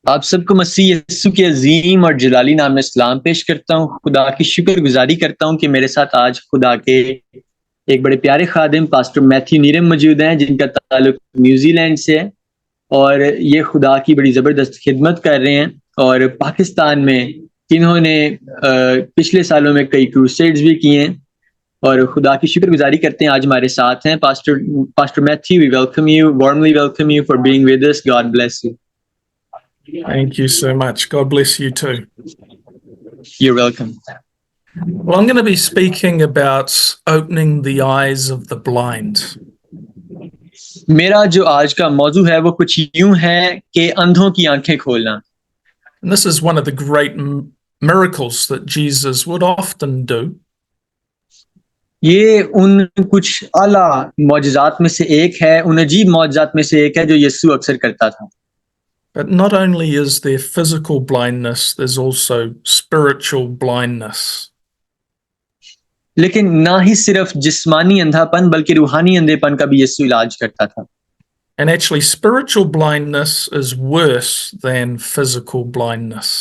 आप सबको मसीह यीशु के अजीम और जलाली नाम में सलाम पेश करता हूँ। खुदा की शुक्रगुजारी करता हूँ कि मेरे साथ आज खुदा के एक बड़े प्यारे खादिम पास्टर मैथ्यू नीरम मौजूद हैं, जिनका ताल्लुक न्यूजीलैंड से है और ये खुदा की बड़ी ज़बरदस्त खिदमत कर रहे हैं। और पाकिस्तान में इन्होंने पिछले सालों में कई क्रूसेड्स भी किए हैं और खुदा की शुक्रगुजारी करते हैं। आज हमारे साथ हैं pastor Matthew. We welcome you, warmly welcome you for being with us. God bless you. Thank you so much. God bless you too. You're welcome. Well, I'm going to be speaking about opening the eyes of the blind. मेरा जो आज का मौजू है वो कुछ यूं है कि अंधों की आंखें खोलना। And this is one of the great miracles that Jesus would often do. ये उन कुछ आला मौजज़ात में से एक है, उन अजीब मौजज़ात में से एक है जो यीशु अक्सर करता था। But not only is there physical blindness, there's also spiritual blindness. लेकिन ना ही सिर्फ जिस्मानी अंधापन बल्कि रूहानी अंधेपन का भी यीशु इलाज करता था। And actually, spiritual blindness is worse than physical blindness.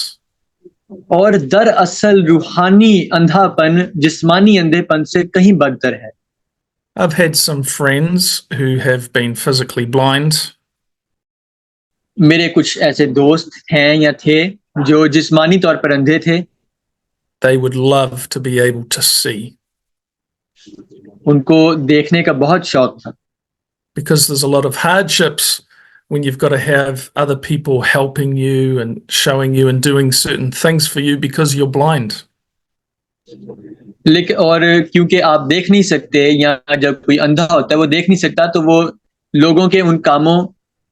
और दरअसल रूहानी अंधापन जिस्मानी अंधेपन से कहीं बदतर है। I've had some friends who have been physically blind. मेरे कुछ ऐसे दोस्त हैं या थे जो जिस्मानी तौर पर अंधे थे। They would love to be able to see. उनको देखने का बहुत शौक था। Because there's a lot of hardships when you've got to have other people helping you and showing you and doing certain things for you because you're blind. लेकिन और क्योंकि आप देख नहीं सकते या जब कोई अंधा होता है वो देख नहीं सकता, तो वो लोगों के उन कामों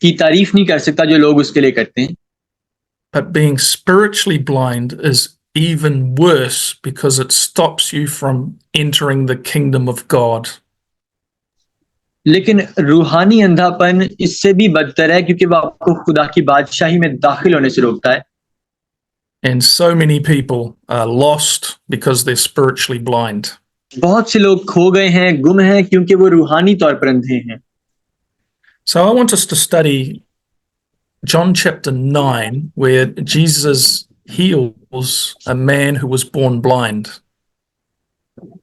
की तारीफ नहीं कर सकता जो लोग उसके लिए करते हैं। But being spiritually blind is even worse because it stops you from entering the kingdom of God. लेकिन रूहानी अंधापन इससे भी बदतर है क्योंकि वो आपको खुदा की बादशाही में दाखिल होने से रोकता है। And so many people are lost because they're spiritually blind. बहुत से लोग खो गए हैं, गुम हैं क्योंकि वो रूहानी तौर पर अंधे हैं। So I want us to study John chapter 9, where Jesus heals a man who was born blind.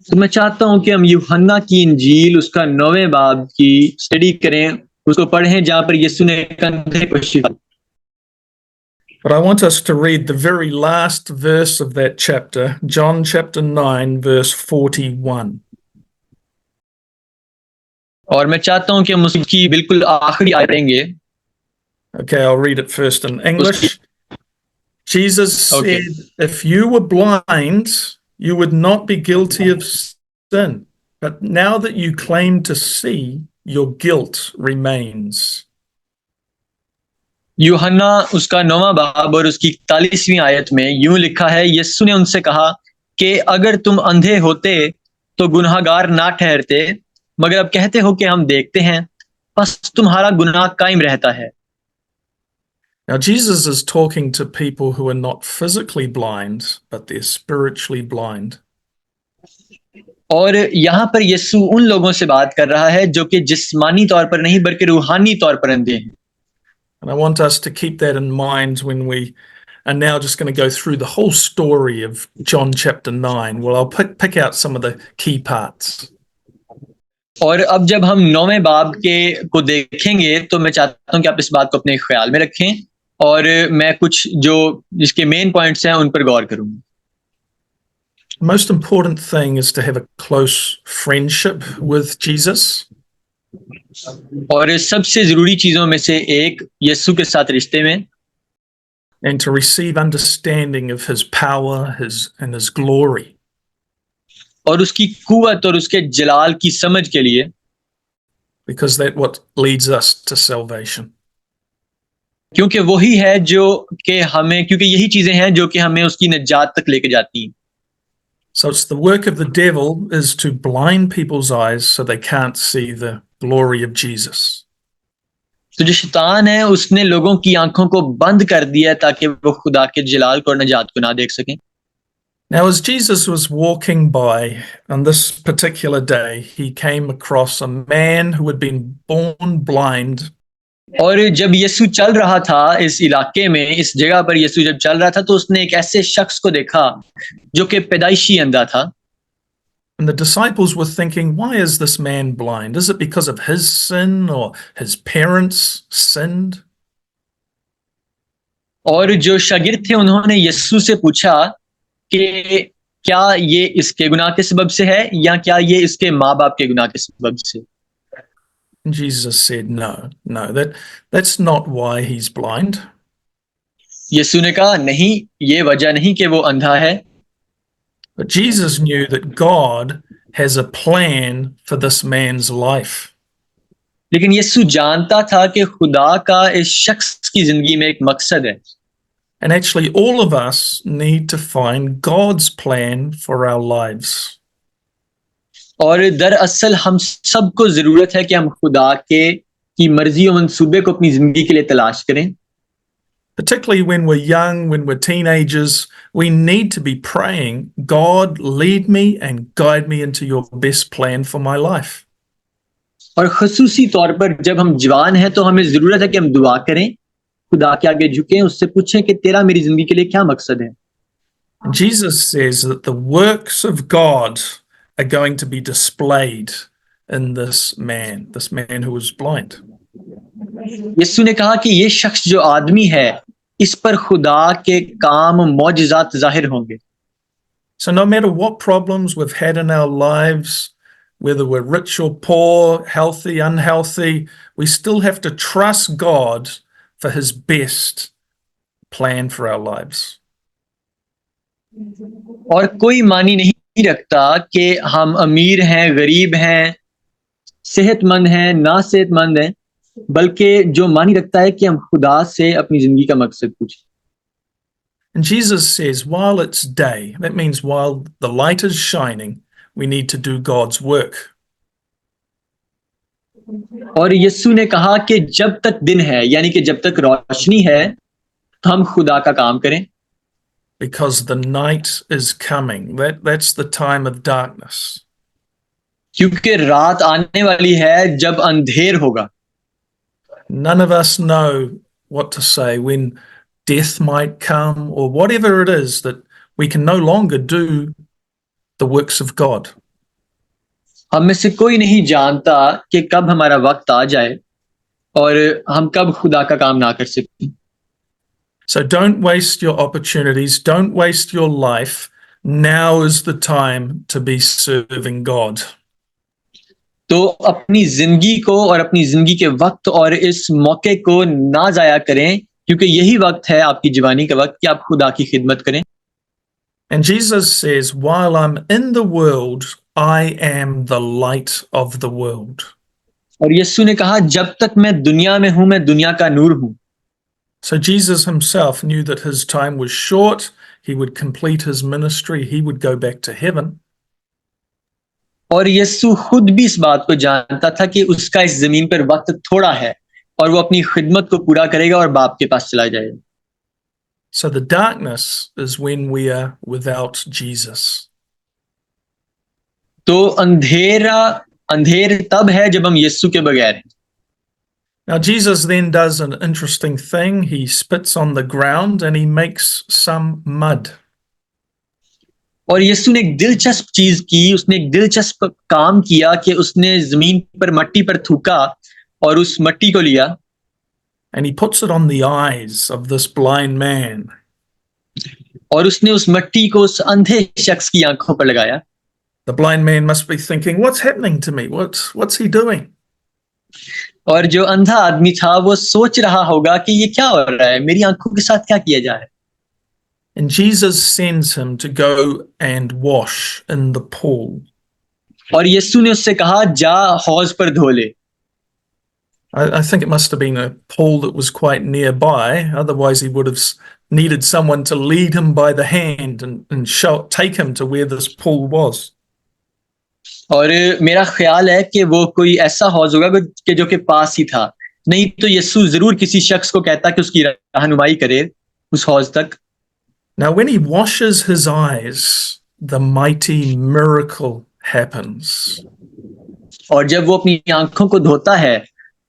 तो मैं चाहता हूं कि हम यूहन्ना की इंजील उसका 9वें बाब की स्टडी करें, उसको पढ़ें जहां पर यीशु ने एक अंधे को शिफा। But I want us to read the very last verse of that chapter, John chapter 9, verse 41. और मैं चाहता हूं कि हम उसकी बिल्कुल आखिरी आयत पढ़ेंगे। Okay, I'll read it first in English. Jesus said, if you were blind, you would not be guilty of sin. But now that you claim to see, your guilt remains. यूहन्ना उसका 9वां बाब और उसकी 41वीं आयत में यूं लिखा है, यीशु ने उनसे कहा कि अगर तुम अंधे होते तो गुनाहगार ना ठहरते, मगर अब कहते हो कि हम देखते हैं, बस तुम्हारा गुनाह कायम रहता है। Now Jesus is talking to people who are not physically blind, but they're spiritually blind. और यहाँ पर यीशु उन लोगों से बात कर रहा है जो कि जिस्मानी तौर पर नहीं बल्कि रूहानी तौर पर अंधे हैं। And I want us to keep that in mind when we are now just going to go through the whole story of John chapter 9. Well, I'll pick out some of the key parts. और अब जब हम 9वें बाब को देखेंगे तो मैं चाहता हूं कि आप इस बात को अपने ख्याल में रखें और मैं कुछ जो इसके मेन पॉइंट्स हैं उन पर गौर करूंगा। Most important thing is to have a close friendship with Jesus. और सबसे जरूरी चीजों में से एक यीशु के साथ रिश्ते में, and to receive understanding of his power, and his glory. और उसकी कुव्वत और उसके जलाल की समझ के लिए, because that what leads us to salvation. क्योंकि वही है जो कि हमें, क्योंकि यही चीजें हैं जो कि हमें उसकी निजात तक लेके जाती हैं। So it's the work of the devil is to blind people's eyes so they can't see the glory of Jesus. तो जो शैतान है उसने लोगों की आंखों को बंद कर दिया ताकि वो खुदा के जलाल को और निजात को ना देख सकें। Now as Jesus was walking by on this particular day, he came across a man who had been born blind और जब यीशु चल रहा था इस इलाके में, इस जगह पर यीशु जब चल रहा था तो उसने एक ऐसे शख्स को देखा जो कि पैदाइशी अंधा था। And the disciples were thinking, why is this man blind? Is it because of his sin or his parents sinned? और जो शागिर्द थे उन्होंने यीशु से पूछा कि क्या ये इसके गुनाह के सबब से है या क्या ये इसके माँ बाप के गुनाह के सबब से। And Jesus said, no, that's not why he's blind. यीशु ने कहा नहीं, ये वजह नहीं कि वो अंधा है। But Jesus knew that God has a plan for this man's life. लेकिन यीशु जानता था कि खुदा का इस शख्स की जिंदगी में एक मकसद है। And actually, all of us need to find God's plan for our lives. और दरअसल हम सबको जरूरत है कि हम खुदा की मर्जी और मंसूबे को अपनी जिंदगी के लिए तलाश करें। Particularly when we're young, when we're teenagers, we need to be praying, God, lead me and guide me into your best plan for my life. और खसूसी तौर पर जब हम जवान हैं तो हमें जरूरत है कि हम दुआ करें, खुदा के आगे झुकें, उससे पूछें कि तेरा मेरी जिंदगी के लिए क्या मकसद है। Jesus says that the works of God are going to be displayed in this man who was blind. यीशु ने कहा कि ये शख्स जो आदमी है, इस पर खुदा के काम मौजज़ात जाहिर होंगे। So no matter what problems we've had in our lives, whether we're rich or poor, healthy, unhealthy, we still have to trust God for his best plan for our lives. और कोई मानी नहीं रखता कि हम अमीर हैं, गरीब हैं, सेहतमंद हैं, ना सेहतमंद हैं, बल्कि जो मानी रखता है कि हम खुदा से अपनी जिंदगी का मकसद पूछें। And Jesus says, while it's day, that means while the light is shining, we need to do God's work. और यीशु ने कहा कि जब तक दिन है, यानी कि जब तक रोशनी है, तो हम खुदा का काम करें। Because the night is coming. That's the time of darkness. क्योंकि रात आने वाली है जब अंधेर होगा। None of us know what to say when death might come or whatever it is that we can no longer do the works of God. हम में से कोई नहीं जानता कि कब हमारा वक्त आ जाए और हम कब खुदा का काम ना कर सकें। So don't waste your opportunities. Don't waste your life. Now is the time to be serving God. तो अपनी जिंदगी को और अपनी जिंदगी के वक्त और इस मौके को ना जाया करें, क्योंकि यही वक्त है आपकी जवानी का वक्त कि आप खुदा की खिदमत करें। And Jesus says, while I'm in the world, I am the light of the world. और यीशु ने कहा जब तक मैं दुनिया में हूं, मैं दुनिया का नूर हूं। So Jesus himself knew that his time was short. He would complete his ministry. He would go back to heaven. और यीशु खुद भी इस बात को जानता था कि उसका इस जमीन पर वक्त थोड़ा है और वो अपनी खिदमत को पूरा करेगा और बाप के पास चला जाएगा। So the darkness is when we are without Jesus. तो अंधेर तब है जब हम यीशु के बगैर हैं। Now Jesus then does an interesting thing. He spits on the ground and he makes some mud. और यीशु ने एक दिलचस्प चीज की, उसने एक दिलचस्प काम किया कि उसने जमीन पर मट्टी पर थूका और उस मट्टी को लिया And he puts it on the eyes of this blind man. और उसने उस मट्टी को उस अंधे शख्स की आंखों पर लगाया। The blind man must be thinking, what's happening to me? What's he doing? और जो अंधा आदमी था वो सोच रहा होगा कि ये क्या हो रहा है, मेरी आंखों के साथ क्या किया जा रहा है। And Jesus sends him to go and wash in the pool. और यीशु ने उससे कहा जा हौज पर धो ले। I think it must have been a pool that was quite nearby. Otherwise, he would have needed someone to lead him by the hand and take him to where this pool was. और मेरा ख्याल है कि वो कोई ऐसा हौज होगा कि जो के पास ही था, नहीं तो यीशु जरूर किसी शख्स को कहता कि उसकी रहनुमाई करे उस हौज तक। Now, when he washes his eyes, the mighty miracle happens. और जब वो अपनी आंखों को धोता है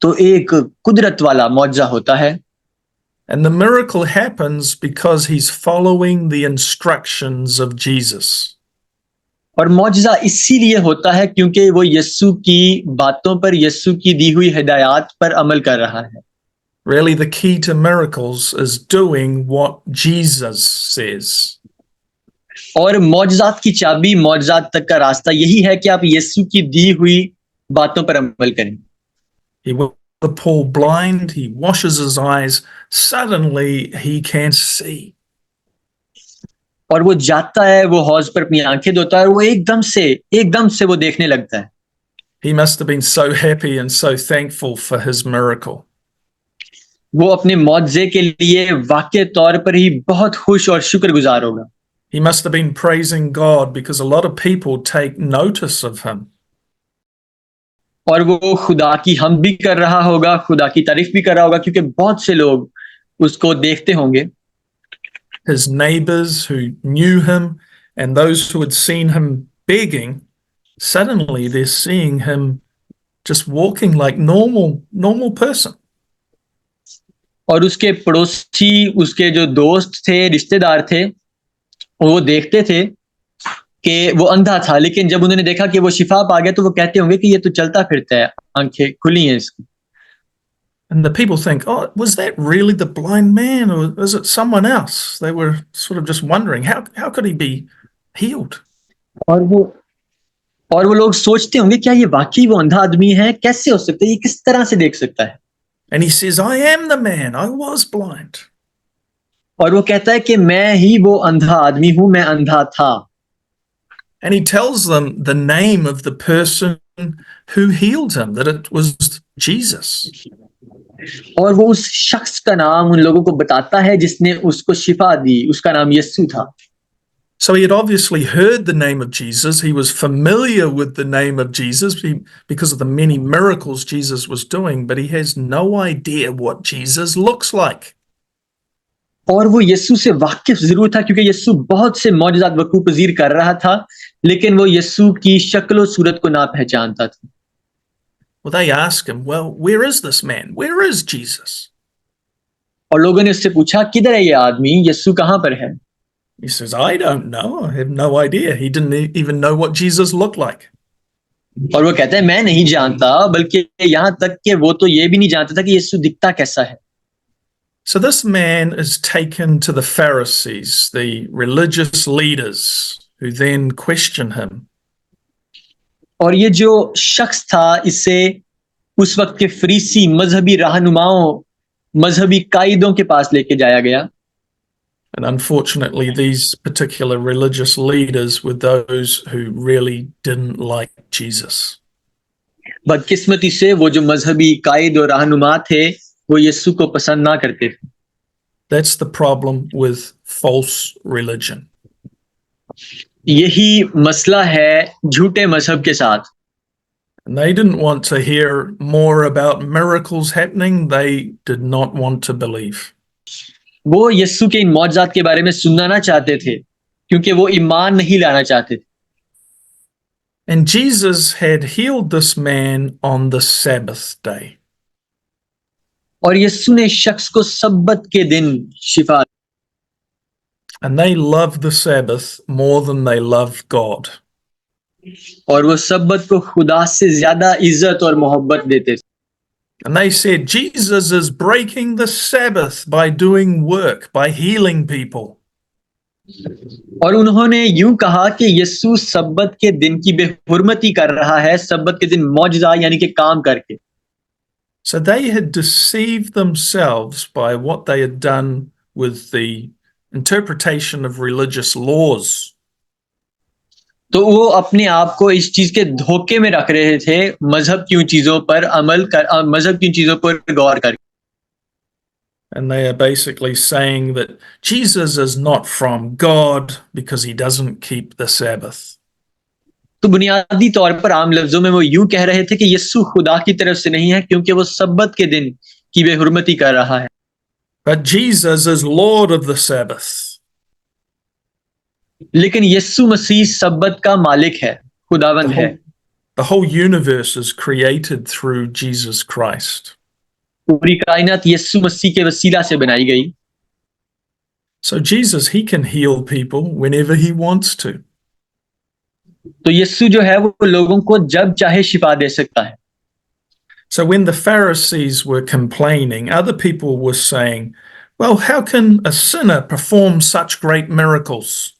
तो एक कुदरत वाला मौजज़ा होता है, And the miracle happens because he's following the instructions of Jesus. और मौजज़ा इसीलिए होता है क्योंकि वो यीशु की बातों पर, यीशु की दी हुई हिदायत पर अमल कर रहा है। Really, the key to miracles is doing what Jesus says. और मौजज़ात की चाबी, मौजज़ात तक का रास्ता यही है कि आप यीशु की दी हुई बातों पर अमल करें। He was the poor blind, he washes his eyes, suddenly he can see. और वो जाता है, वो हौज पर अपनी आंखें धोता है और वो एकदम से वो देखने लगता है। He must have been so happy and so thankful for his miracle. वो अपने मौजज़े के लिए वाकई तौर पर ही बहुत खुश और शुक्रगुजार होगा। He must have been praising God because a lot of people take notice of him. और वो खुदा की हम्द भी कर रहा होगा, खुदा की तारीफ भी कर रहा होगा क्योंकि बहुत से लोग उसको देखते होंगे। His neighbors who knew him and those who had seen him begging, suddenly they're seeing him just walking like normal person. और उसके पड़ोसी, उसके जो दोस्त थे, रिश्तेदार थे, वो देखते थे कि वो अंधा था, लेकिन जब उन्होंने देखा कि वो शिफा पा गया तो वो कहते होंगे कि ये तो चलता फिरता है, आंखें खुली हैं इसकी। And the people think, oh, was that really the blind man or is it someone else? They were sort of just wondering, how could he be healed? और वो लोग सोचते होंगे क्या ये वाकई वो अंधा आदमी है, कैसे हो सकता है, ये किस तरह से देख सकता है। And he says, I am the man, I was blind. और वो कहता है कि मैं ही वो अंधा आदमी हूं, मैं अंधा था। And he tells them the name of the person who healed him, that it was Jesus. और वो उस शख्स का नाम उन लोगों को बताता है जिसने उसको शिफा दी, उसका नाम यीशु था। So he had obviously heard the name of Jesus. He was familiar with the name of Jesus because of the many miracles Jesus was doing, but he has no idea what Jesus looks like. और वो यीशु से वाकिफ जरूर था क्योंकि यीशु बहुत से मौजज़ात वकूअ पजीर कर रहा था, लेकिन वो यीशु की शक्ल और सूरत को ना पहचानता था। Well, they ask him, well, where is this man? Where is Jesus? और लोगों ने उससे पूछा किधर है ये आदमी, यीशु कहां पर है? He says, I don't know. I have no idea. He didn't even know what Jesus looked like. और वो कहता है मैं नहीं जानता, बल्कि यहां तक कि वो तो ये भी नहीं जानता था कि यीशु दिखता कैसा है। So this man is taken to the Pharisees, the religious leaders, who then question him. और ये जो शख्स था, इसे उस वक्त के फरीसी मजहबी रहनुमाओं, मजहबी कायदों के पास लेके जाया गया। And unfortunately, these particular religious leaders were those who really didn't like Jesus. बदकिस्मती से वो जो मजहबी कायद और रहनुमा थे, वो यीशु को पसंद ना करते थे। That's the problem with false religion. यही मसला है झूठे मजहब के साथ। And they didn't want to hear more about miracles happening. They did not want to believe. वो यीशु के इन मौजज़ात के बारे में सुनना ना चाहते थे क्योंकि वो ईमान नहीं लाना चाहते थे। And Jesus had healed this man on the Sabbath day. और यीशु ने शख्स को सब्बत के दिन शिफा। And they loved the Sabbath more than they loved God. और वो सब्बत को खुदा से ज्यादा इज्जत और मोहब्बत देते थे। And they said, Jesus is breaking the Sabbath by doing work, by healing people. और उन्होंने यूं कहा कि यीशु सब्बत के दिन की बेहुरमती कर रहा है, सब्बत के दिन मौजज़ा यानी कि काम करके। So they had deceived themselves by what they had done with the interpretation of religious laws. तो वो अपने आप को इस चीज के धोखे में रख रहे थे, मजहब की उन चीजों पर मजहब की उन चीजों पर गौर करके। And they are basically saying that Jesus is not from God because he doesn't keep the Sabbath. तो बुनियादी तौर पर आम लफ्जों में वो यूं कह रहे थे कि यीशु खुदा की तरफ से नहीं है क्योंकि वो सब्बत के दिन की बेहुरमती कर रहा है। But Jesus is Lord of the Sabbath. लेकिन यीशु मसीह सब्बत का मालिक है, खुदावंद है। The whole universe is created through Jesus Christ. पूरी कायनात यीशु मसीह के वसीला से बनाई गई। So Jesus, he can heal people whenever he wants to. तो यीशु जो है वो लोगों को जब चाहे शिफा दे सकता है। So when the Pharisees were complaining, other people were saying, well, how can a sinner perform such great miracles?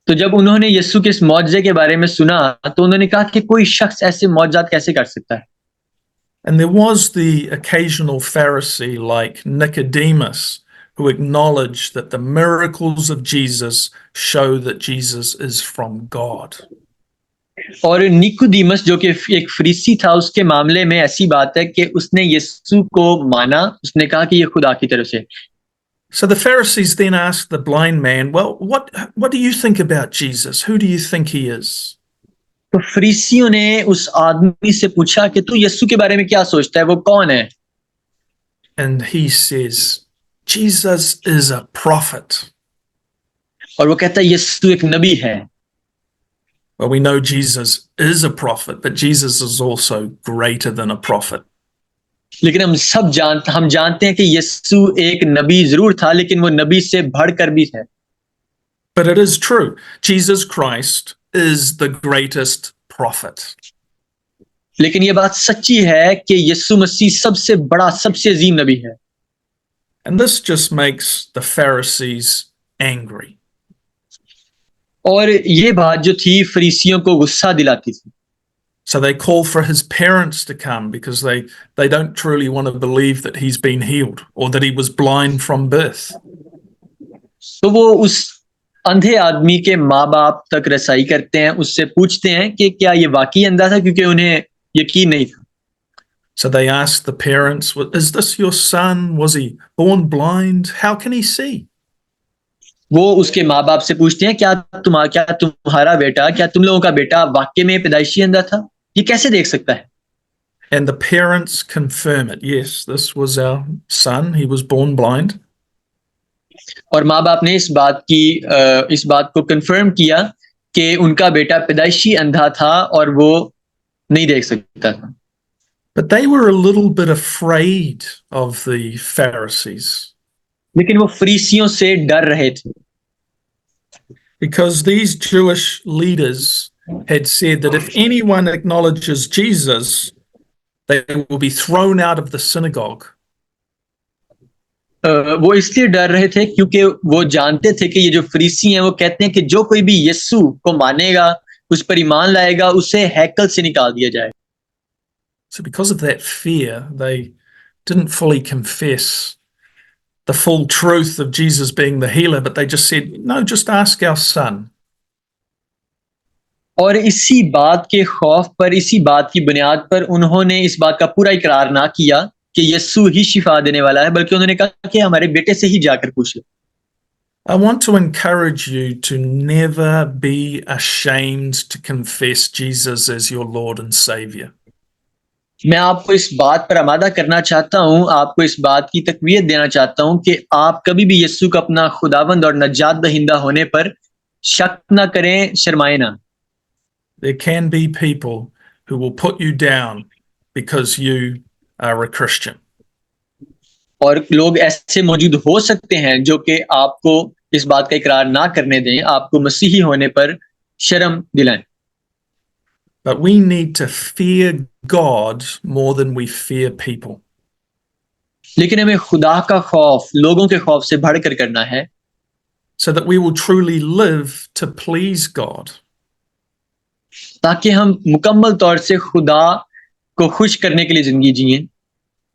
तो जब उन्होंने यीशु के इस मौजज़े के बारे में सुना तो उन्होंने कहा कि कोई शख्स ऐसे मौजज़ात कैसे कर सकता है। And there was the occasional Pharisee like Nicodemus who acknowledged that the miracles of Jesus show that Jesus is from God. और निकोदेमस जो कि एक फरीसी था, उसके मामले में ऐसी बात है कि उसने यीशु को माना, उसने कहा कि ये खुदा की तरफ से। So the Pharisees then asked the blind man, well, what do you think about Jesus? Who do you think he is? तो फरीसियों ने उस आदमी से पूछा कि तू यीशु के बारे में क्या सोचता है, वो कौन है? And he says, Jesus is a prophet. और वो कहता है यीशु एक नबी है। Well, we know Jesus is a prophet, but Jesus is also greater than a prophet. लेकिन हम जानते हैं कि यीशु एक नबी जरूर था, लेकिन वो नबी से बढ़कर भी है। But it is true. Jesus Christ is the greatest prophet. लेकिन ये बात सच्ची है कि यीशु मसीह सबसे बड़ा, सबसे अजीम नबी है। And this just makes the Pharisees angry. और ये बात जो थी फरीसियों को गुस्सा दिलाती थी। So they call for his parents to come because they don't truly want to believe that he's been healed or that he was blind from birth. तो वो उस अंधे आदमी के माँ-बाप तक रसाई करते हैं, उससे पूछते हैं कि क्या ये वाकई अंधा था, क्योंकि उन्हें यकीन नहीं था। So they ask the parents, is this your son? Was he born blind? How can he see? वो उसके माँ-बाप से पूछते हैं क्या तुम्हारा बेटा, क्या तुम लोगों का बेटा वाकई में पैदाइशी अंधा था? ये कैसे देख सकता है? And the parents confirm it. Yes, this was our son. He was born blind. और माँ-बाप ने इस बात को कंफर्म किया कि उनका बेटा पैदाइशी अंधा था और वो नहीं देख सकता था। But they were a little bit afraid of the Pharisees. लेकिन वो फरीसियों से डर रहे थे। Because these Jewish leaders had said that if anyone acknowledges Jesus, they will be thrown out of the synagogue. वो इसलिए डर रहे थे क्योंकि वो जानते थे कि ये जो फरीसी हैं वो कहते हैं कि जो कोई भी यीशु को मानेगा, उस पर ईमान लाएगा, उसे हैकल से निकाल दिया जाएगा। So because of that fear, they didn't fully confess the full truth of Jesus being the healer, but they just said, no, just ask our son. और इसी बात के खौफ पर, इसी बात की बुनियाद पर उन्होंने इस बात का पूरा इकरार ना किया कि यीशु ही शिफा देने वाला है, बल्कि उन्होंने कहा कि हमारे बेटे से ही जाकर पूछ लो। I want to encourage you to never be ashamed to confess Jesus as your Lord and Savior. मैं आपको इस बात पर आमादा करना चाहता हूं, आपको इस बात की तकवीत देना चाहता हूं कि आप कभी भी यीशु को अपना खुदावंद और नजात दहिंदा होने पर शक ना करें, शर्माए ना। There can be people who will put you down because you are a Christian. और लोग ऐसे मौजूद हो सकते हैं जो कि आपको इस बात का इकरार ना करने दें, आपको मसीही होने पर शर्म दिलाएं। But we need to fear God more than we fear people. लेकिन हमें खुदा का खौफ लोगों के खौफ से बढ़कर करना है, so that we will truly live to please God. ताकि हम मुकम्मल तौर से खुदा को खुश करने के लिए जिंदगी जिएं।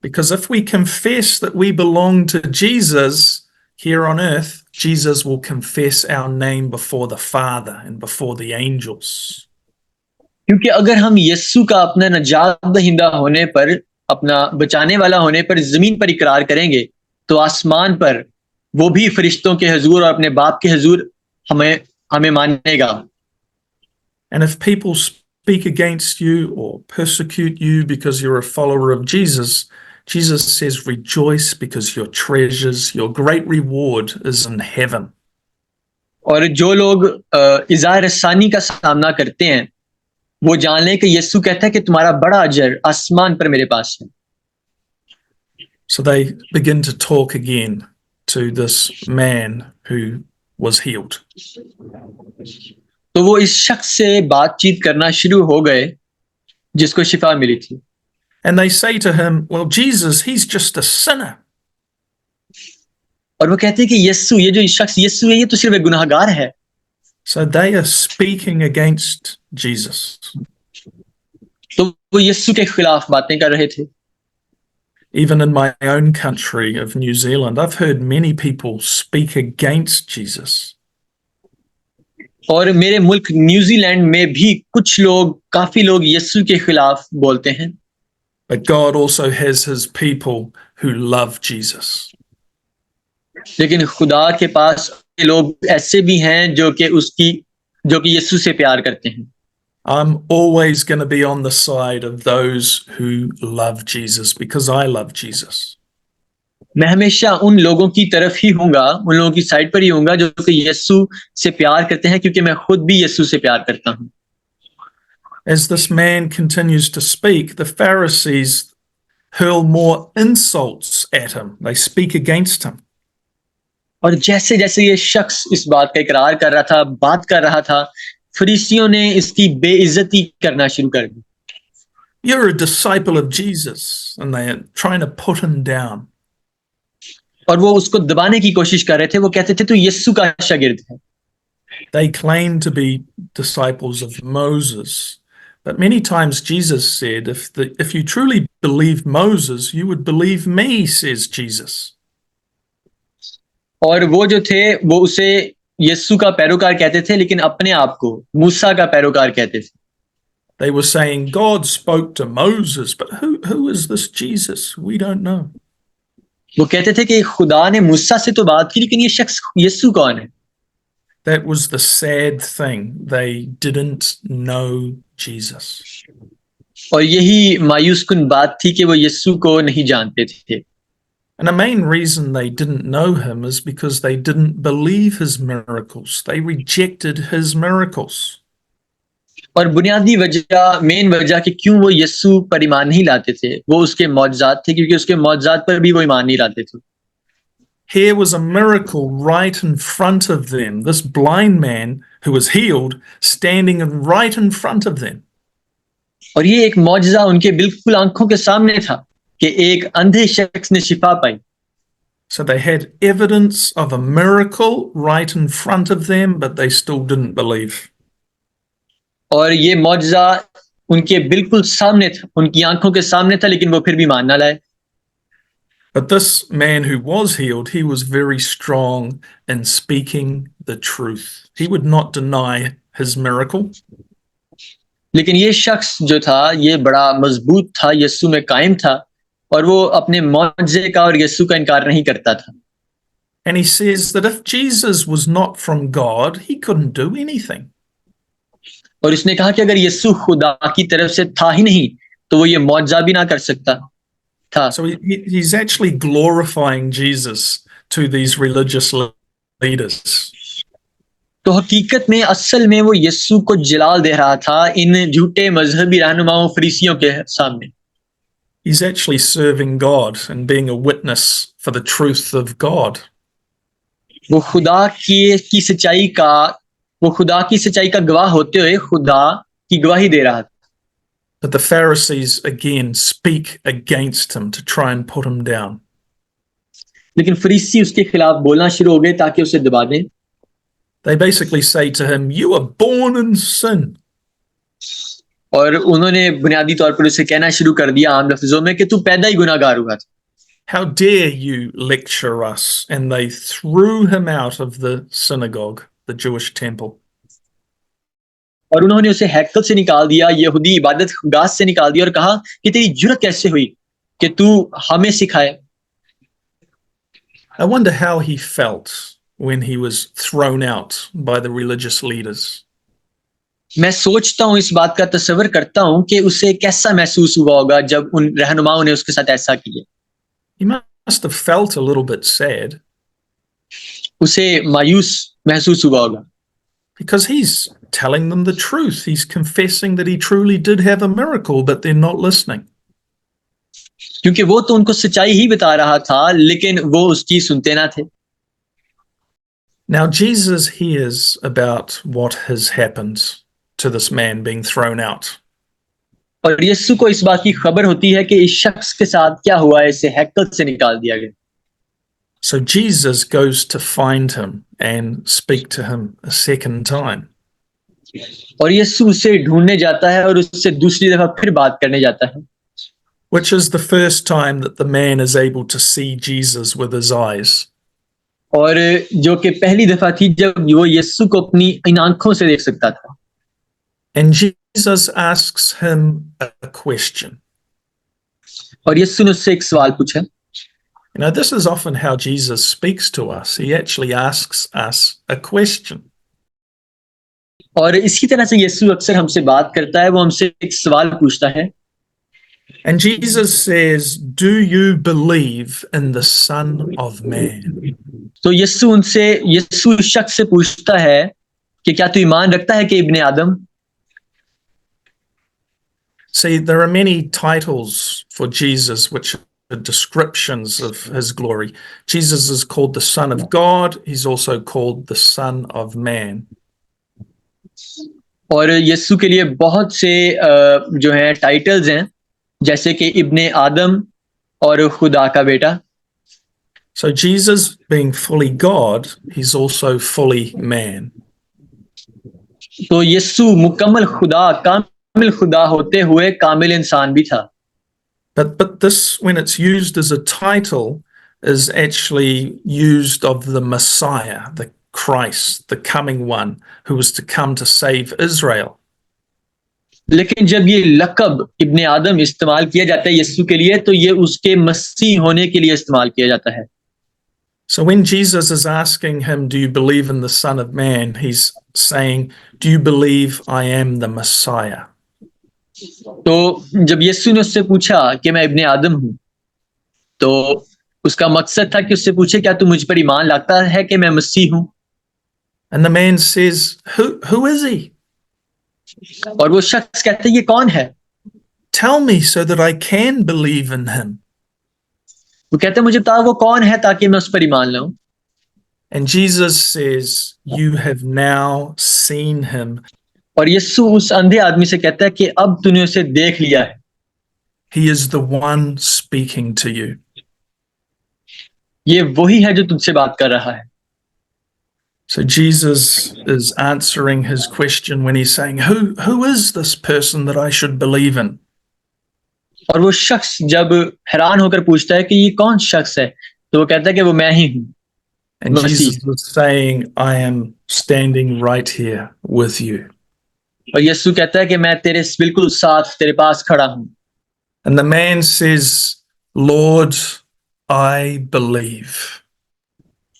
Because if we confess that we belong to Jesus here on earth, Jesus will confess our name before the Father and before the angels. क्योंकि अगर हम यीशु का अपना नजात दहिंदा होने पर, अपना बचाने वाला होने पर जमीन पर इकरार करेंगे, तो आसमान पर वो भी फरिश्तों के हुजूर और अपने बाप के हुजूर हमें मानेगा। And if people speak against you or persecute you because you're a follower of Jesus, Jesus says, rejoice because your treasures, your great reward is in heaven. और जो लोग इज़ा रसानी का सामना करते हैं, वो जान लें कि यीशु कहता है कि तुम्हारा बड़ा अजर आसमान पर मेरे पास है। So they begin to talk again to this man who was healed. तो वो इस शख्स से बातचीत करना शुरू हो गए जिसको शिफा मिली थी। And they say to him, well, Jesus, he's just a sinner. और वो कहते हैं कि यीशु, ये जो शख्स यीशु है, ये तो सिर्फ एक गुनाहगार है। So they are speaking against Jesus. तो वो यीशु के खिलाफ बातें कर रहे थे। Even in my own country of New Zealand, I've heard many people speak against Jesus. और मेरे मुल्क न्यूजीलैंड में भी कुछ लोग, काफी लोग यीशु के खिलाफ बोलते हैं। But God also has his people who love Jesus. लेकिन खुदा के पास लोग ऐसे भी हैं जो कि यीशु से प्यार करते हैं। I'm always going to be on the side of those who love Jesus because I love Jesus. मैं हमेशा उन लोगों की तरफ ही हूँगा, उन लोगों की साइड पर ही हूँगा जो कि यीशु से प्यार करते हैं, क्योंकि मैं खुद भी यीशु से प्यार करता हूँ। As this man continues to speak, the Pharisees hurl more insults at him. They speak against him. और जैसे जैसे ये शख्स इस बात का इकरार कर रहा था, बात कर रहा था, फरीसियों ने इसकी बेइज्जती करना शुरू कर दी। You're a disciple of Jesus, and they are trying to put him down. और वो उसको दबाने की कोशिश कर रहे थे। वो कहते थे तू यीशु का शागिर्द है। They claim to be disciples of Moses, but many times Jesus said, if you truly believed Moses, you would believe me, says Jesus. और वो जो थे वो उसे यीशु का पैरोकार कहते थे, लेकिन अपने आप को मूसा का पैरोकार कहते थे। They were saying God spoke to Moses, but who is this Jesus? We don't know. वो कहते थे कि खुदा ने मूसा से तो बात की, लेकिन ये शख्स यीशु कौन है? That was the sad thing. They didn't know Jesus. और यही मायूस कुन बात थी कि वो यीशु को नहीं जानते थे। And the main reason they didn't know him is because they didn't believe his miracles. They rejected his miracles. और बुनियादी वजह, मेन वजह कि क्यों वो यीशु पर ईमान नहीं लाते थे, वो उसके मौजज़ात थे, क्योंकि उसके मौजज़ात पर भी वो ईमान नहीं लाते थे। Here was a miracle right in front of them. This blind man who was healed standing right in front of them. और ये एक मौजज़ा उनके बिल्कुल आंखों के सामने था कि एक अंधे शख्स ने शिफा पाई। So they had evidence of a miracle right in front of them, but they still didn't believe. और ये मौजज़ा उनके बिल्कुल सामने था, उनकी आंखों के सामने था, लेकिन वो फिर भी मान ना लाए। But this man who was healed, he was very strong in speaking the truth. He would not deny his miracle. लेकिन ये शख्स जो था ये बड़ा मजबूत था, यीशु में कायम था, और वो अपने मौजज़े का और यीशु का इनकार नहीं करता था। And he says that if Jesus was not from God, he couldn't do anything. और उसने कहा कि अगर यीशु खुदा की तरफ से था ही नहीं तो वो ये मौजज़ा भी ना कर सकता था। So he's actually glorifying Jesus to these religious leaders. तो हकीकत में असल में वो यीशु को जलाल दे रहा था इन झूठे मजहबी रहनुमाओं फरीसियों के सामने। He's actually serving God and being a witness for the truth of God. वो खुदा की सच्चाई का गवाह होते हुए खुदा की गवाही दे रहा था। But the Pharisees again speak against him to try and put him down. लेकिन फरीसी उसके खिलाफ बोलना शुरू हो गए ताकि उसे दबा दें। They basically say to him, "You are born in sin." और उन्होंने बुनियादी तौर पर उसे कहना शुरू कर दिया आम लफ्जों में कि तू पैदा ही गुनाहगार हुआ था। How dare you lecture us? And they threw him out of the synagogue, the Jewish temple. और उन्होंने उसे हैकल से निकाल दिया, यहूदी इबादत गाह से निकाल दिया और कहा कि तेरी जुर्रत कैसे हुई कि तू हमें सिखाए। I wonder how he felt when he was thrown out by the religious leaders. मैं सोचता हूँ, इस बात का तस्वर करता हूँ कि उसे कैसा महसूस हुआ होगा जब उन रहनुमाओं ने उसके साथ ऐसा किया। He must have felt a little bit sad. उसे मायूस महसूस हुआ होगा। because he's telling them the truth. He's confessing that he truly did have a miracle, but they're not listening. क्योंकि वो तो उनको सच्चाई ही बता रहा था, लेकिन वो उसकी सुनते ना थे। Now Jesus hears about what has happened to this man being thrown out. और यीशु को इस बात की खबर होती है कि इस शख्स के साथ क्या हुआ है, इसे हैकल से निकाल दिया गया। So Jesus goes to find him and speak to him a second time. और यीशु उसे ढूंढने जाता है और उससे दूसरी दफा फिर बात करने जाता है, Which is the first time that the man is able to see Jesus with his eyes. और जो कि पहली दफा थी जब वो यीशु को अपनी इन आंखों से देख सकता था। And Jesus asks him a question. और यीशु ने उससे एक सवाल पूछा। You know, this is often how Jesus speaks to us. He actually asks us a question. और इसी तरह से यीशु अक्सर हमसे बात करता है, वो हमसे एक सवाल पूछता है। And Jesus says, "Do you believe in the Son of Man?" तो यीशु शख्स से पूछता है कि क्या तू ईमान रखता है कि इब्ने आदम? See, there are many titles for Jesus which are descriptions of his glory. Jesus is called the Son of God. He's also called the Son of Man. और यीशु के लिए बहुत से जो हैं टाइटल्स हैं, जैसे कि इब्ने आदम और खुदा का बेटा। So Jesus being fully God, he's also fully man. तो यीशु मुकम्मल खुदा, कामिल खुदा होते हुए कामिल इंसान भी था। But this, when it's used as a title, is actually used of the Messiah, the Christ, the coming one who was to come to save Israel. लेकिन जब ये लक़ब इब्ने आदम इस्तेमाल किया जाता है यीशु के लिए, तो ये उसके मसीह होने के लिए इस्तेमाल किया जाता है। So when Jesus is asking him, "Do you believe in the Son of Man?" he's saying, "Do you believe I am the Messiah?" तो जब यीशु ने उससे पूछा कि मैं इब्ने आदम हूं, तो उसका मकसद था कि उससे पूछे, क्या तू मुझ पर ईमान लाता है कि मैं मसीह हूं? And the man says, Who is he? और वो शख्स कहता है, ये कौन है? Tell me so that I can believe in him. वो कहता है, मुझे बता वो कौन है ताकि मैं उस पर ईमान लाऊं। And Jesus says, "You have now seen him. और यीशु उस अंधे आदमी से कहता है कि अब तूने उसे देख लिया है। He is the one speaking to you." ये वही है जो तुझसे बात कर रहा है। So Jesus is answering his question when he's saying, Who is this person that I should believe in? और वो शख्स जब हैरान होकर पूछता है कि ये कौन शख्स है, तो वो कहता है कि वो मैं ही हूं। And Jesus was saying, "I am standing right here with you." और यीशु कहता है कि मैं तेरे बिल्कुल साथ तेरे पास खड़ा हूं। And the man says, "Lord, I believe."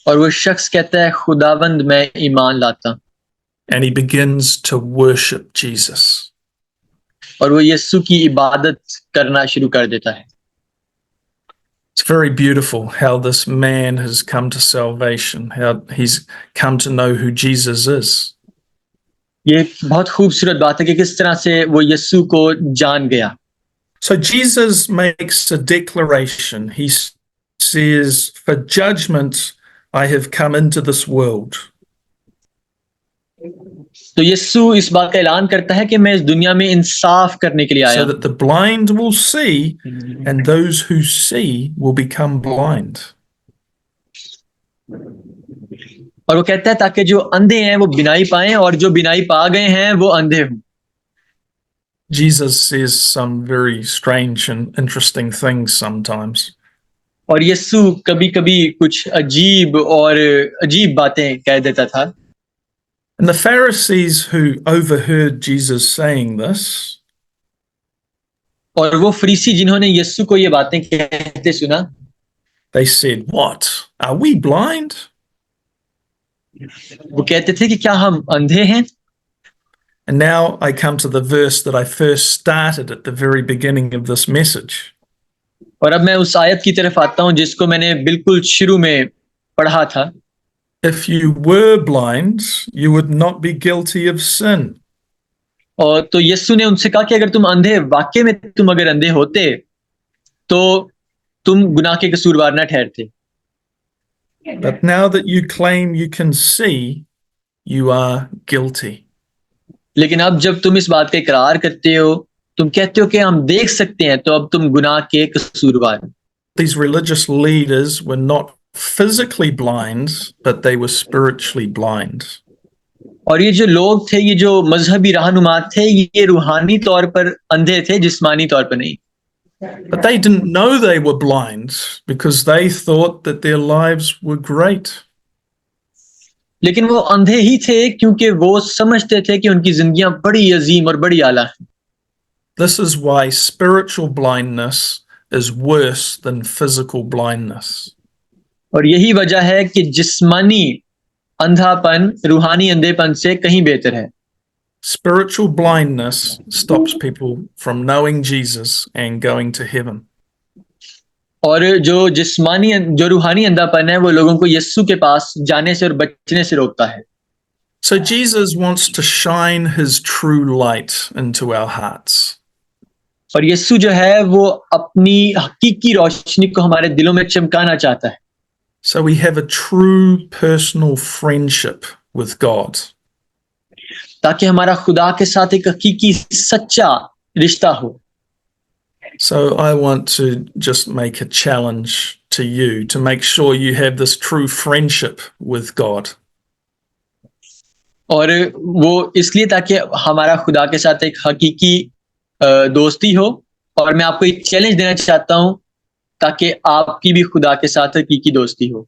और वो शख्स कहता है, खुदावंद मैं ईमान लाता। And he begins to worship Jesus. और वो यीशु की इबादत करना शुरू कर देता है। It's very beautiful how this man has come to salvation, how he's come to know who Jesus is. ये बहुत खूबसूरत बात है कि किस तरह से वो यीशु को जान गया। So Jesus makes a declaration. He says, "For judgment I have come into this world." तो यीशु इस बात का ऐलान करता है कि मैं इस दुनिया में इंसाफ करने के लिए आया So हूं, that the blind will see and those who see will become blind. और वो कहता है ताकि जो अंधे हैं वो बिनाई पाएं और जो बिनाई पा गए हैं वो अंधे हों। Jesus says some very strange and interesting things sometimes. और यीशु कभी-कभी कुछ अजीब बातें कह देता था। And the Pharisees who overheard Jesus saying this, और वो फरीसी जिन्होंने यीशु को ये बातें कहते सुना, they said, "What? Are we blind?" वो कहते थे कि क्या हम अंधे हैं? And now I come to the verse that I first started at the very beginning of this message. और अब मैं उस आयत की तरफ आता हूं जिसको मैंने बिल्कुल शुरू में पढ़ा था। if you were blind, you would not be guilty of sin. और तो यीशु ने उनसे कहा कि अगर तुम अंधे, वाकई में तुम अगर अंधे होते तो तुम गुनाह के कसूरवार न ठहरते। But now that you claim you can see, you are guilty. लेकिन अब जब तुम इस बात का इकरार करते हो, तुम कहते हो कि हम देख सकते हैं, तो अब तुम गुनाह के कसूरवार हो। These religious leaders were not physically blind, but they were spiritually blind. और ये जो लोग थे, ये जो मजहबी रहनुमा थे, ये रूहानी तौर पर अंधे थे, जिस्मानी तौर पर नहीं। But they didn't know they were blind because they thought that their lives were great. लेकिन वो अंधे ही थे क्योंकि वो समझते थे कि उनकी जिंदगियां बड़ी अजीम और बड़ी आला हैं। This is why spiritual blindness is worse than physical blindness. और यही वजह है कि जिस्मानी अंधापन रूहानी अंधेपन से कहीं बेहतर है। Spiritual blindness stops people from knowing Jesus and going to heaven. और जो रूहानी अंधापन है, वो लोगों को यीशु के पास जाने से और बचने से रोकता है। So Jesus wants to shine his true light into our hearts. और यीशु जो है वो अपनी हकीकी रोशनी को हमारे दिलों में चमकाना चाहता है। So we have a true personal friendship with God. ताकि हमारा खुदा के साथ एक हकीकी सच्चा रिश्ता हो। So I want to just make a challenge to you to make sure you have this true friendship with God. और वो इसलिए ताकि हमारा खुदा के साथ एक हकीकी दोस्ती हो। और मैं आपको एक चैलेंज देना चाहता हूं ताकि आपकी भी खुदा के साथ हकीकी दोस्ती हो।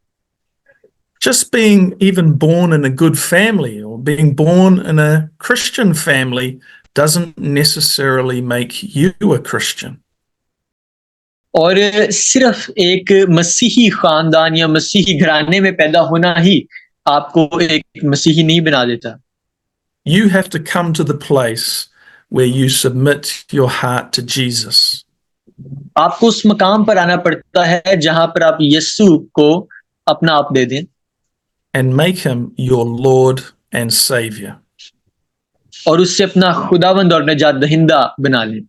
Just being even born in a good family or being born in a Christian family doesn't necessarily make you a Christian. और सिर्फ एक मसीही खानदान या मसीही घराने में पैदा होना ही आपको एक मसीही नहीं बना देता। You have to come to the place where you submit your heart to Jesus. आपको उस मकाम पर आना पड़ता है जहां पर आप यीशु को अपना आप दे दें and make him your Lord and Savior. और उससे अपना खुदावंद और निजात दहिंदा बना लें।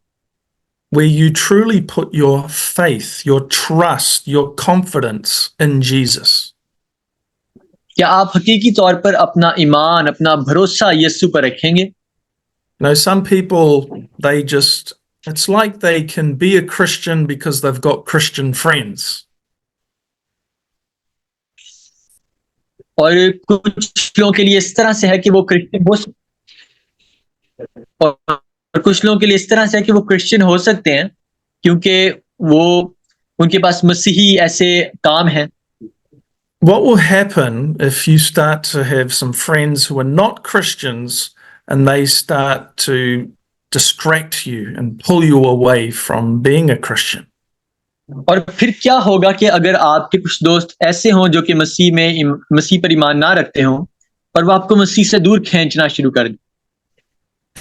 Where you truly put your faith, your trust, your confidence in Jesus. क्या आप हकीकी तौर पर अपना ईमान, अपना भरोसा यीशु पर रखेंगे? Now, some people, it's like they can be a Christian because they've got Christian friends. और कुछ लोगों के लिए इस तरह से है कि वो क्रिश्चियन हो, और कुछ लोगों के लिए इस तरह से है कि वो क्रिश्चियन हो सकते हैं क्योंकि वो उनके पास मसीही ऐसे काम हैं। What will happen if you start to have some friends who are not Christians and they start to distract you and pull you away from being a Christian? और फिर क्या होगा कि अगर आपके कुछ दोस्त ऐसे हों जो कि मसीह पर ईमान ना रखते हों और वो आपको मसीह से दूर खींचना शुरू कर दें।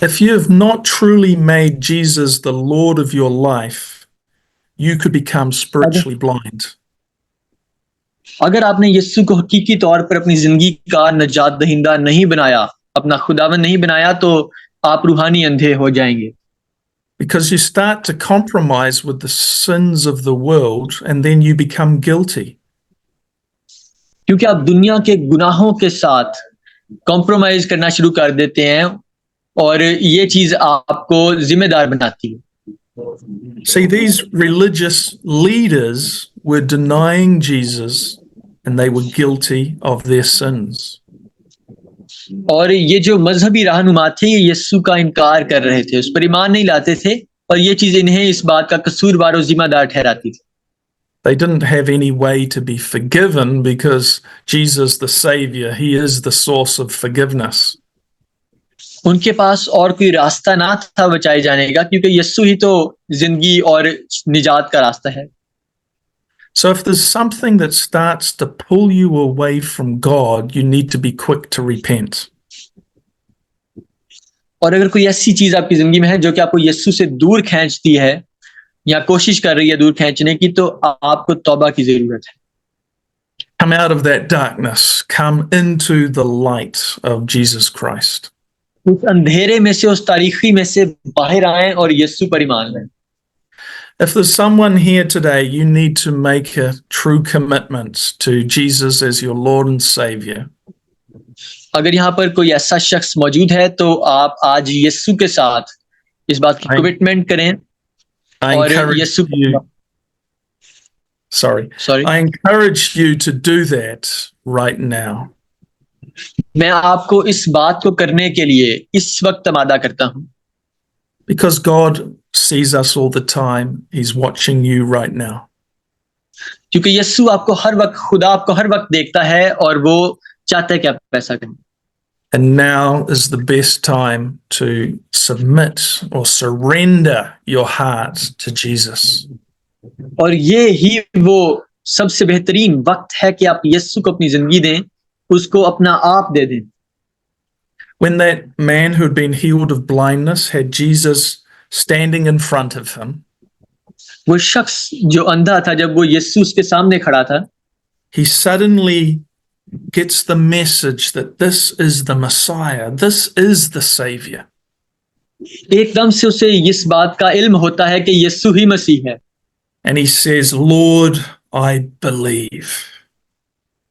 If you have not truly made Jesus the Lord of your life, you could become spiritually blind. अगर आपने यीशु को हकीकी तौर पर अपनी जिंदगी का निजात दहिंदा नहीं बनाया, अपना खुदावंद नहीं बनाया, तो आप रूहानी अंधे हो जाएंगे। Because you start to compromise with the sins of the world and then you become guilty. क्योंकि आप दुनिया के गुनाहों के साथ कॉम्प्रोमाइज करना शुरू कर देते हैं और ये चीज आपको जिम्मेदार बनाती है। See, these religious leaders were denying Jesus and they were guilty of their sins. और ये जो मजहबी रहनुमा थे, ये यीशु का इनकार कर रहे थे, उस पर ईमान नहीं लाते थे, और ये चीज इन्हें इस बात का कसूरवार और जिम्मेदार ठहराती थी। They didn't have any way to be forgiven because Jesus, the Savior, He is the source of forgiveness. उनके पास और कोई रास्ता ना था बचाए जाने का, क्योंकि यीशु ही तो जिंदगी और निजात का रास्ता है। So if there's something that starts to pull you away from God, you need to be quick to repent. और अगर कोई ऐसी चीज आपकी जिंदगी में है जो कि आपको यीशु से दूर खींचती है या कोशिश कर रही है दूर खींचने की, तो आपको तौबा की जरूरत है। Come out of that darkness. Come into the light of Jesus Christ. उस अंधेरे में से, उस तारीकी में से बाहर आए और यीशु पर ईमान लाएं। If there's someone here today, you need to make a true commitment to Jesus as your Lord and Savior. अगर यहाँ पर कोई ऐसा शख्स मौजूद है तो आप आज यीशु के साथ इस बात की कमिटमेंट करें I और encourage Yeshu you. Sorry. I encourage you to do that right now. मैं आपको इस बात को करने के लिए इस वक्त आमादा करता हूँ। Because God sees us all the time. He's watching you right now. क्योंकि यीशु आपको हर वक्त, खुदा आपको हर वक्त देखता है और वो चाहता है कि आप ऐसा करें। And now is the best time to submit or surrender your heart to Jesus. और ये ही वो सबसे बेहतरीन वक्त है कि आप यीशु को अपनी जिंदगी दें, उसको अपना आप दे दें। When that man who had been healed of blindness had Jesus standing in front of him, वो शख्स जो अंधा था, जब वो यीशु उसके सामने खड़ा था, he suddenly gets the message that this is the Messiah, this is the Savior. एकदम से उसे इस बात का इल्म होता है कि यीशु ही मसीह है। And he says, Lord, I believe.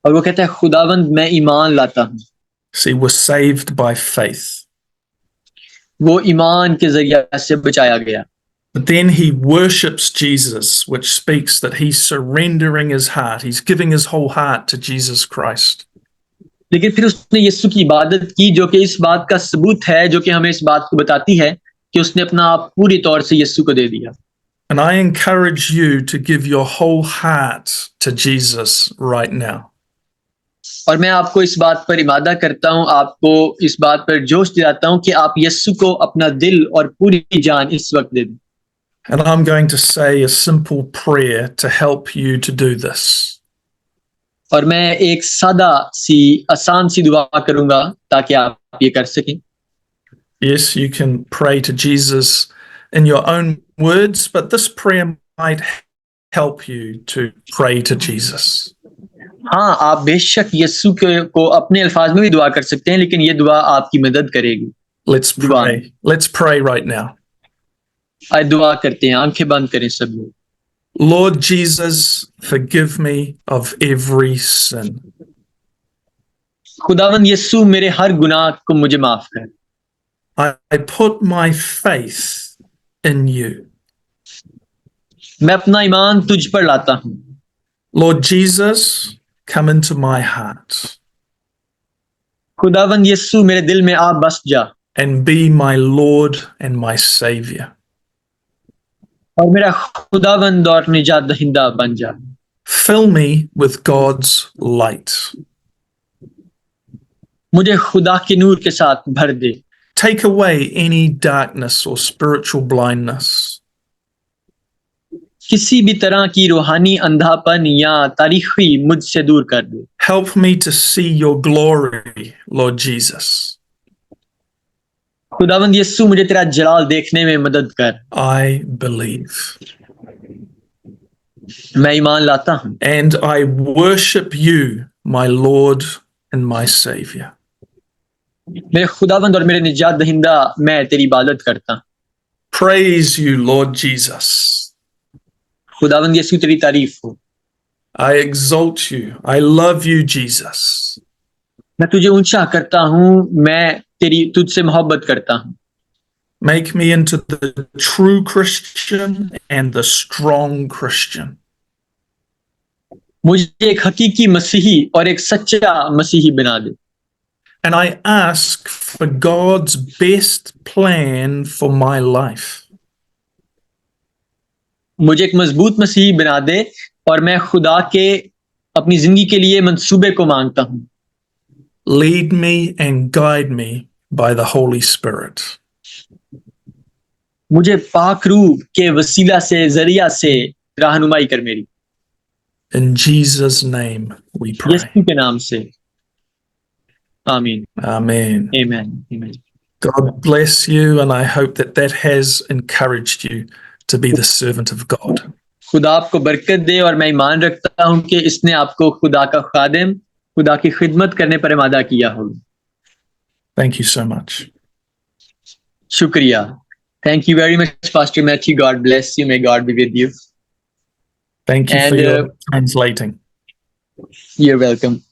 और वो कहता है, खुदावंद मैं ईमान लाता हूँ। See, we're saved by faith. वो ईमान के जरिए से बचाया गया। But then he worships Jesus, which speaks that he's surrendering his heart. He's giving his whole heart to Jesus Christ. लेकिन फिर उसने यीशु की इबादत की, जो कि इस बात का सबूत है, जो कि हमें इस बात को बताती है कि उसने अपना आप पूरी तौर से यीशु को दे दिया। And I encourage you to give your whole heart to Jesus right now. और मैं आपको इस बात पर इबादा करता हूँ, आपको इस बात पर जोश दिलाता हूँ कि आप यीशु को अपना दिल और पूरी जान इस वक्त दे दें। And I'm going to say a simple prayer to help you to do this. और मैं एक सादा सी, आसान सी दुआ करूंगा ताकि आप ये कर सकें। Yes, you can pray to Jesus in your own words, but this prayer might help you to pray to Jesus. हाँ, आप बेशक यीशु को अपने अल्फाज में भी दुआ कर सकते हैं, लेकिन ये दुआ आपकी मदद करेगी। Let's pray. Let's pray right now. आइए दुआ करते हैं, आंखें बंद करें सब लोग। Lord Jesus, forgive me of every sin. खुदावंद यीशु, मेरे हर गुनाह को मुझे माफ कर। I put my faith in you. मैं अपना ईमान तुझ पर लाता हूँ। Lord Jesus, come into my heart. खुदावंद यीशु, मेरे दिल में आप बस जा। And be my Lord and my Savior. और मेरा खुदावंद और निजात दहिंदा बन जा। Fill me with God's light. मुझे खुदा के नूर के साथ भर दे। Take away any darkness or spiritual blindness. किसी भी तरह की रूहानी अंधापन या तारीखी मुझसे दूर कर दे। Help me to see your glory, Lord Jesus. खुदावंद यीशु, मुझे तेरा जलाल देखने में मदद कर। I believe. मैं ईमान लाता हूँ। And I worship you, my Lord and my Savior. मेरे खुदावंद और मेरे निजात दहिंदा, मैं तेरी इबादत करता हूँ। Praise you, Lord Jesus. खुदावंद यीशु, तेरी तारीफ हो। I exalt you. I love you, Jesus. मैं तुझे ऊंचा करता हूँ, मैं तुझसे मोहब्बत करता हूँ। Make me into the true Christian and the strong Christian. मुझे एक हकीकी मसीही और एक सच्चा मसीही बना दे। And I ask for God's best plan for my life. मुझे एक मजबूत मसीही बना दे और मैं खुदा के अपनी जिंदगी के लिए मंसूबे को मांगता हूँ। Lead me and guide me by the Holy Spirit. मुझे पाक रूह के वसीला से, जरिया से रहनुमाई कर मेरी। In Jesus' name we pray. यीशु के नाम से आमीन। Amen. Amen. Amen. God bless you, and I hope that that has encouraged you to be the servant of God. खुदा आपको बरकत दे और मैं ईमान रखता हूं कि इसने आपको खुदा का खादिम, खुदा की खिदमत करने पर आमादा किया होगा। Thank you so much. शुक्रिया। Thank you very much, Pastor Matthew. God bless you. May God be with you. Thank you for And your translating. you're welcome.